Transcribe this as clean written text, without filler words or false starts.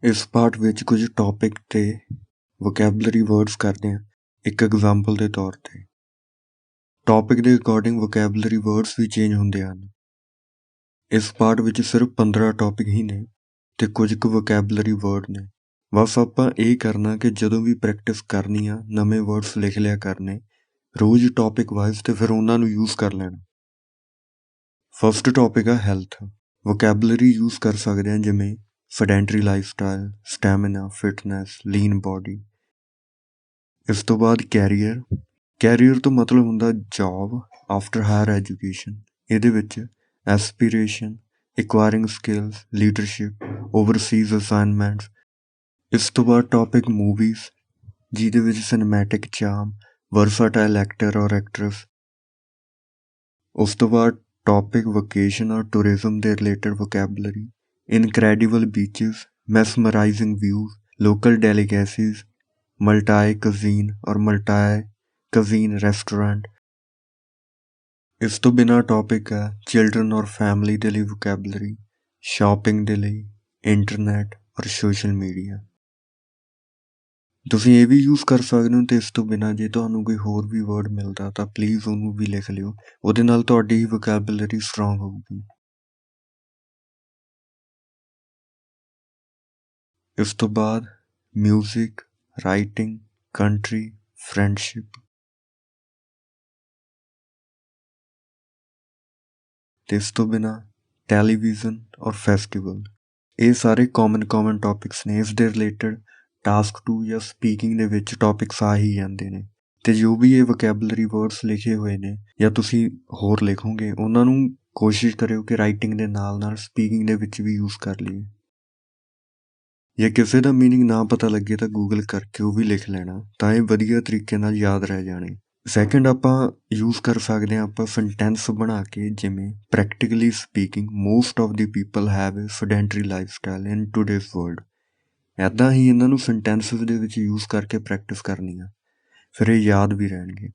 ਇਸ ਪਾਠ ਵਿੱਚ ਕੁਝ ਟੌਪਿਕ ਤੇ ਵੋਕੈਬਲਰੀ ਵਰਡਸ ਕਰਦੇ ਹਾਂ ਇੱਕ ਐਗਜ਼ਾਮਪਲ ਦੇ ਤੌਰ ਤੇ। ਟੌਪਿਕ ਦੇ ਅਕੋਰਡਿੰਗ ਵੋਕੈਬਲਰੀ ਵਰਡਸ ਵੀ ਚੇਂਜ ਹੁੰਦੇ ਹਨ। ਇਸ ਪਾਠ ਵਿੱਚ ਸਿਰਫ 15 ਟੌਪਿਕ ਹੀ ਨੇ ਤੇ ਕੁਝ ਕੁ ਵੋਕੈਬਲਰੀ ਵਰਡ ਨੇ। ਬਸ ਆਪਾਂ ਇਹ ਕਰਨਾ ਕਿ ਜਦੋਂ ਵੀ ਪ੍ਰੈਕਟਿਸ ਕਰਨੀ ਆ ਨਵੇਂ ਵਰਡਸ ਲਿਖ ਲਿਆ ਕਰਨੇ ਰੋਜ਼ ਟੌਪਿਕ ਵਾਈਜ਼ ਤੇ ਫਿਰ ਉਹਨਾਂ ਨੂੰ ਯੂਜ਼ ਕਰ ਲੈਣਾ। ਫਸਟ ਟੌਪਿਕ ਆ ਹੈਲਥ। ਵੋਕੈਬਲਰੀ ਯੂਜ਼ ਕਰ ਸਕਦੇ ਹਾਂ ਜਿਵੇਂ sedentary life style, stamina, fitness, ਲੀਨ ਬੋਡੀ। ਇਸ ਤੋਂ ਬਾਅਦ ਕੈਰੀਅਰ ਤੋਂ ਮਤਲਬ ਹੁੰਦਾ ਜੌਬ ਆਫਟਰ ਹਾਇਰ ਐਜੂਕੇਸ਼ਨ। ਇਹਦੇ ਵਿੱਚ aspiration, acquiring skills, leadership, overseas assignments. ਇਸ ਤੋਂ ਬਾਅਦ ਟੌਪਿਕ ਮੂਵੀਜ਼ ਜਿਹਦੇ ਵਿੱਚ ਸਿਨੇਮੈਟਿਕ ਚਾਰਮ, ਵਰਸਾਟਾਈਲ ਐਕਟਰ ਔਰ ਐਕਟਰਸ। ਉਸ ਤੋਂ ਬਾਅਦ ਟੌਪਿਕ ਵੋਕੇਸ਼ਨ ਔਰ ਟੂਰਿਜ਼ਮ ਦੇ related vocabulary, incredible beaches, mesmerising views, local delicacies, multi cuisine ਔਰ ਮਲਟਾਈ ਕਜ਼ੀਨ ਰੈਸਟੋਰੈਂਟ। ਇਸ ਤੋਂ ਬਿਨਾਂ ਟੌਪਿਕ ਹੈ ਚਿਲਡਰਨ ਔਰ ਫੈਮਿਲੀ ਦੇ ਲਈ ਵੋਕੈਬਲਰੀ, ਸ਼ਾਪਿੰਗ ਦੇ ਲਈ, ਇੰਟਰਨੈਟ ਔਰ ਸੋਸ਼ਲ ਮੀਡੀਆ। ਤੁਸੀਂ ਇਹ ਵੀ ਯੂਜ਼ ਕਰ ਸਕਦੇ ਹੋ ਤੇ ਇਸ ਤੋਂ ਬਿਨਾਂ ਜੇ ਤੁਹਾਨੂੰ ਕੋਈ ਹੋਰ ਵੀ ਵਰਡ ਮਿਲਦਾ ਤਾਂ ਪਲੀਜ਼ ਉਹਨੂੰ ਵੀ ਲਿਖ ਲਿਓ, ਉਹਦੇ ਨਾਲ ਤੁਹਾਡੀ ਹੀ ਵੋਕੈਬਲਰੀ ਸਟਰੋਂਗ ਹੋਊਗੀ। ਇਸ ਤੋਂ ਬਾਅਦ ਮਿਊਜ਼ਿਕ, ਰਾਈਟਿੰਗ, ਕੰਟਰੀ, ਫਰੈਂਡਸ਼ਿਪ ਤੇ ਇਸ ਤੋਂ ਬਿਨਾਂ ਟੈਲੀਵਿਜ਼ਨ ਔਰ ਫੈਸਟੀਵਲ। ਇਹ ਸਾਰੇ ਕਾਮਨ ਟੌਪਿਕਸ ਨੇ। ਇਸ ਦੇ ਰਿਲੇਟਡ ਟਾਸਕ 2 ਜਾਂ ਸਪੀਕਿੰਗ ਦੇ ਵਿੱਚ ਟੌਪਿਕਸ ਆ ਹੀ ਜਾਂਦੇ ਨੇ ਤੇ ਜੋ ਵੀ ਇਹ ਵੋਕੈਬਲਰੀ ਵਰਡਸ ਲਿਖੇ ਹੋਏ ਨੇ ਜਾਂ ਤੁਸੀਂ ਹੋਰ ਲਿਖੋਗੇ ਉਹਨਾਂ ਨੂੰ ਕੋਸ਼ਿਸ਼ ਕਰਿਓ ਕਿ ਰਾਈਟਿੰਗ ਦੇ ਨਾਲ ਨਾਲ ਸਪੀਕਿੰਗ ਦੇ ਵਿੱਚ ਵੀ ਯੂਜ਼ ਕਰ ਲਈਏ। ਜੇ ਕਿਸੇ ਦਾ ਮੀਨਿੰਗ ਨਾ ਪਤਾ ਲੱਗੇ ਤਾਂ ਗੂਗਲ ਕਰਕੇ ਉਹ ਵੀ ਲਿਖ ਲੈਣਾ ਤਾਂ ਇਹ ਵਧੀਆ ਤਰੀਕੇ ਨਾਲ ਯਾਦ ਰਹਿ ਜਾਣੇ। ਸੈਕਿੰਡ ਆਪਾਂ ਯੂਜ਼ ਕਰ ਸਕਦੇ ਹਾਂ ਆਪਾਂ ਸੈਂਟੈਂਸ ਬਣਾ ਕੇ, ਜਿਵੇਂ practically speaking most of the people have a sedentary lifestyle in today's world. ਇੱਦਾਂ ਹੀ ਇਹਨਾਂ ਨੂੰ ਸੈਂਟੈਂਸਿਸ ਦੇ ਵਿੱਚ ਯੂਜ਼ ਕਰਕੇ ਪ੍ਰੈਕਟਿਸ ਕਰਨੀ ਆ, ਫਿਰ ਇਹ ਯਾਦ ਵੀ ਰਹਿਣਗੇ।